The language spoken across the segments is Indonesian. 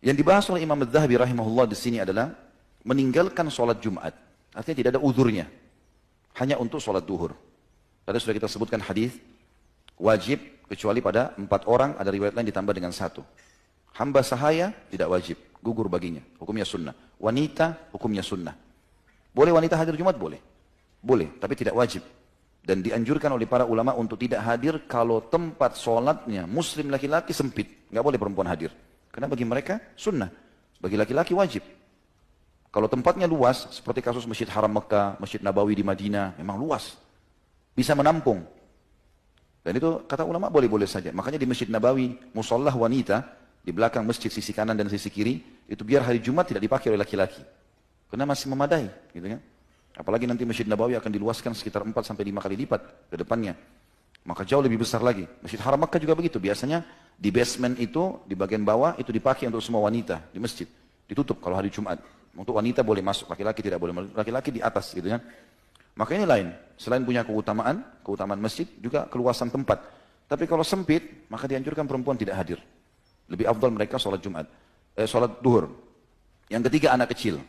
Yang dibahas oleh Imam Az-Zahabi rahimahullah di sini adalah meninggalkan sholat Jumat. Artinya tidak ada uzurnya. Hanya untuk sholat duhur. Tadi sudah kita sebutkan hadis wajib kecuali pada 4 orang, ada riwayat lain ditambah dengan 1. Hamba sahaya tidak wajib, gugur baginya, hukumnya sunnah. Wanita hukumnya sunnah. Boleh wanita hadir Jumat? Boleh. Boleh, tapi tidak wajib. Dan dianjurkan oleh para ulama untuk tidak hadir kalau tempat sholatnya muslim laki-laki sempit. Nggak boleh perempuan hadir. Karena bagi mereka sunnah, bagi laki-laki wajib. Kalau tempatnya luas, seperti kasus Masjid Haram Mekah, Masjid Nabawi di Madinah, memang luas. Bisa menampung. Dan itu kata ulama boleh-boleh saja. Makanya di Masjid Nabawi, musallah wanita, di belakang masjid sisi kanan dan sisi kiri, itu biar hari Jumat tidak dipakai oleh laki-laki. Karena masih memadai. Gitu kan? Apalagi nanti Masjid Nabawi akan diluaskan sekitar 4-5 kali lipat ke depannya. Maka jauh lebih besar lagi. Masjid Haram Mekah juga begitu. Biasanya di basement itu, di bagian bawah, itu dipakai untuk semua wanita di masjid. Ditutup kalau hari Jumat. Untuk wanita boleh masuk, laki-laki tidak boleh. Laki-laki di atas gitu kan. Maka ini lain. Selain punya keutamaan masjid, juga keluasan tempat. Tapi kalau sempit, maka dianjurkan perempuan tidak hadir. Lebih afdal mereka sholat Jumat. Sholat duhur. Yang ketiga, anak kecil.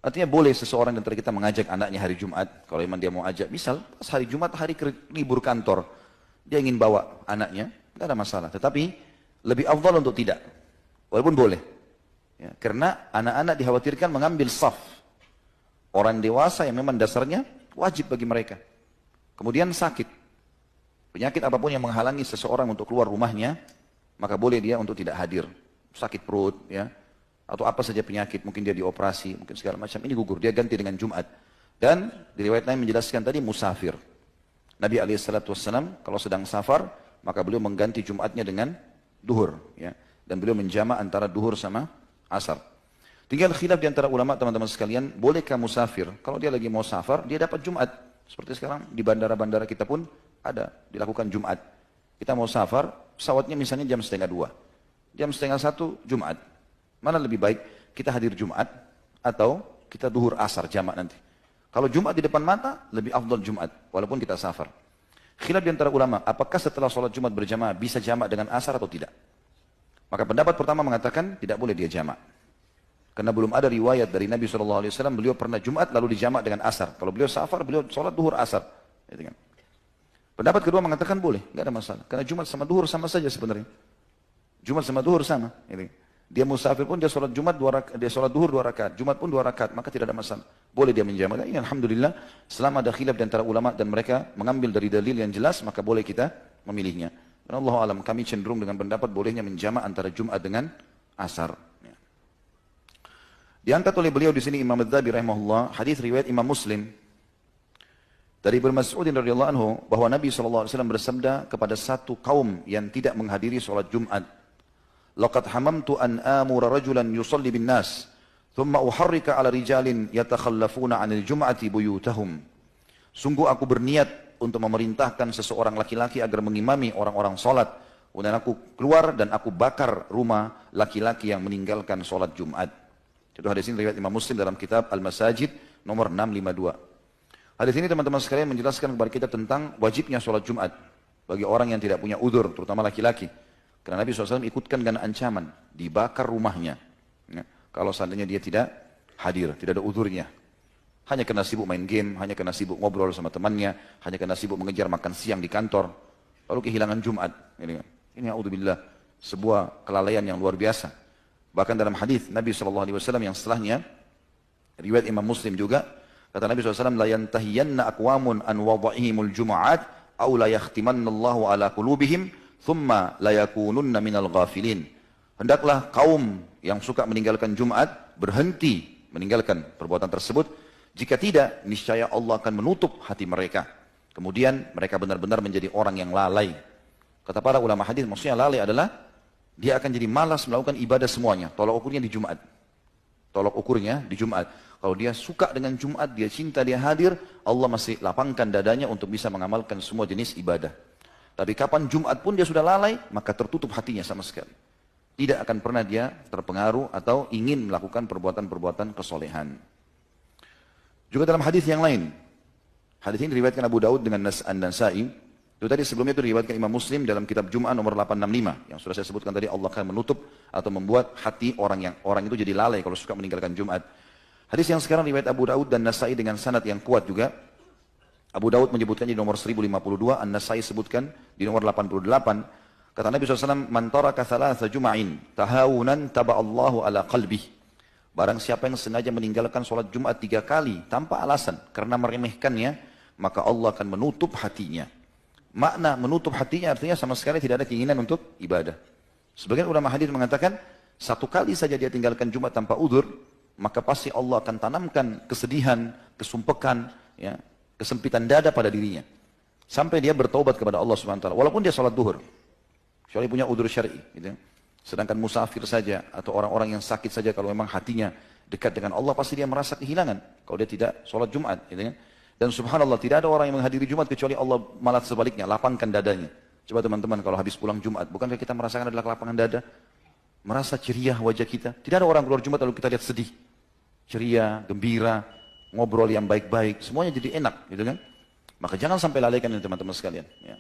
Artinya boleh seseorang di antara kita mengajak anaknya hari Jumat. Kalau memang dia mau ajak. Misal, pas hari Jumat, hari libur kantor. Dia ingin bawa anaknya, tidak ada masalah. Tetapi, lebih afdal untuk tidak. Walaupun boleh. Ya, karena anak-anak dikhawatirkan mengambil saf. Orang dewasa yang memang dasarnya wajib bagi mereka. Kemudian sakit. Penyakit apapun yang menghalangi seseorang untuk keluar rumahnya, maka boleh dia untuk tidak hadir. Sakit perut, ya, atau apa saja penyakit, mungkin dia dioperasi, mungkin segala macam, ini gugur, dia ganti dengan Jumat. Dan di riwayat lain menjelaskan tadi musafir. Nabi SAW kalau sedang safar, maka beliau mengganti Jumatnya dengan duhur. Ya. Dan beliau menjama antara duhur sama asar. Tinggal khilaf di antara ulama teman-teman sekalian, bolehkah musafir? Kalau dia lagi mau safar, dia dapat Jumat. Seperti sekarang di bandara-bandara kita pun ada, dilakukan Jumat. Kita mau safar, pesawatnya misalnya jam 12:30. Jam 12:30 Jumat. Mana lebih baik kita hadir Jumat atau kita duhur asar jamak nanti. Kalau Jumat di depan mata, lebih afdal Jumat walaupun kita safar. Khilaf di antara ulama, apakah setelah sholat Jumat berjamaah bisa jamak dengan asar atau tidak? Maka pendapat pertama mengatakan tidak boleh dia jamak. Karena belum ada riwayat dari Nabi SAW, beliau pernah Jumat lalu dijamak dengan asar. Kalau beliau safar, beliau sholat duhur asar. Pendapat kedua mengatakan boleh, nggak ada masalah. Karena Jumat sama duhur sama saja sebenarnya. Jumat sama duhur sama. Dia musafir pun dia sholat Jumat 2 rakaat, dia sholat duhur 2 rakaat, Jumat pun 2 rakaat, maka tidak ada masalah. Boleh dia menjamak. Ini alhamdulillah, selama ada khilaf di antara ulama dan mereka mengambil dari dalil yang jelas, maka boleh kita memilihnya. Dan Allah alam, kami cenderung dengan pendapat bolehnya menjamak antara Jumat dengan asar. Diangkat oleh beliau di sini Imam Az-Zahabi rahimahullah, hadis riwayat Imam Muslim dari Ibnu Mas'ud radhiyallahu anhu bahwa Nabi SAW bersabda kepada satu kaum yang tidak menghadiri sholat Jumat, laqad hamamtu an amura rajulan yusalli bin nas thumma uharrika ala rijalin yatakhallafuna 'anil jum'ati buyutahum. Sungguh aku berniat untuk memerintahkan seseorang laki-laki agar mengimami orang-orang salat, kemudian aku keluar dan aku bakar rumah laki-laki yang meninggalkan salat Jumat. Itu hadis ini riwayat Imam Muslim dalam kitab Al-Masajid nomor 652. Hadis ini teman-teman sekalian menjelaskan kepada kita tentang wajibnya salat Jumat bagi orang yang tidak punya udzur, terutama laki-laki. Karena Nabi SAW ikutkan dengan ancaman, dibakar rumahnya. Ya, kalau seandainya dia tidak hadir, tidak ada udzurnya. Hanya karena sibuk main game, hanya karena sibuk ngobrol sama temannya, hanya karena sibuk mengejar makan siang di kantor, lalu kehilangan Jumat. Ini a'udzubillah, sebuah kelalaian yang luar biasa. Bahkan dalam hadis Nabi SAW yang setelahnya, riwayat Imam Muslim juga, kata Nabi SAW, la yantahiyanna aqwamun an wada'ihimul juma'at, au la yakhtimannallahu ala qulubihim, thumma la yakununna minal ghafilin. Hendaklah kaum yang suka meninggalkan Jumat berhenti meninggalkan perbuatan tersebut. Jika tidak, niscaya Allah akan menutup hati mereka. Kemudian mereka benar-benar menjadi orang yang lalai. Kata para ulama hadis, maksudnya lalai adalah dia akan jadi malas melakukan ibadah semuanya. Tolak ukurnya di Jumat. Tolak ukurnya di Jumat. Kalau dia suka dengan Jumat, dia cinta, dia hadir, Allah masih lapangkan dadanya untuk bisa mengamalkan semua jenis ibadah. Tapi kapan Jumat pun dia sudah lalai, maka tertutup hatinya sama sekali. Tidak akan pernah dia terpengaruh atau ingin melakukan perbuatan-perbuatan kesolehan. Juga dalam hadis yang lain. Hadis ini diriwayatkan Abu Daud dengan An-Nasa'i Itu tadi sebelumnya itu diriwayatkan Imam Muslim dalam kitab Jum'ah nomor 865 yang sudah saya sebutkan tadi, Allah akan menutup atau membuat hati orang itu jadi lalai kalau suka meninggalkan Jumat. Hadis yang sekarang riwayat Abu Daud dan Nasai dengan sanad yang kuat juga. Abu Daud menyebutkannya di nomor 1052, An-Nasai sebutkan di nomor 88. Kata Nabi SAW, "Man taraka thalatha jum'ain tahawunan taba'allahu ala qalbih." Barang siapa yang sengaja meninggalkan sholat Jumat 3 kali tanpa alasan karena meremehkannya, maka Allah akan menutup hatinya. Makna menutup hatinya artinya sama sekali tidak ada keinginan untuk ibadah. Sebagian ulama hadis mengatakan, 1 kali saja dia tinggalkan Jumat tanpa udzur, maka pasti Allah akan tanamkan kesedihan, kesumpekan, ya, kesempitan dada pada dirinya. Sampai dia bertaubat kepada Allah SWT, walaupun dia sholat duhur. Kecuali punya udzur syar'i. Gitu. Sedangkan musafir saja, atau orang-orang yang sakit saja, kalau memang hatinya dekat dengan Allah, pasti dia merasa kehilangan. Kalau dia tidak sholat Jumat. Gitu. Dan subhanallah, tidak ada orang yang menghadiri Jumat kecuali Allah malah sebaliknya, lapangkan dadanya. Coba teman-teman kalau habis pulang Jumat, bukankah kita merasakan adalah lapangan dada? Merasa ceria wajah kita. Tidak ada orang keluar Jumat lalu kita lihat sedih. Ceria, gembira, ngobrol yang baik-baik, semuanya jadi enak, gitu kan? Maka jangan sampai lalaikan ini teman-teman sekalian. Ya.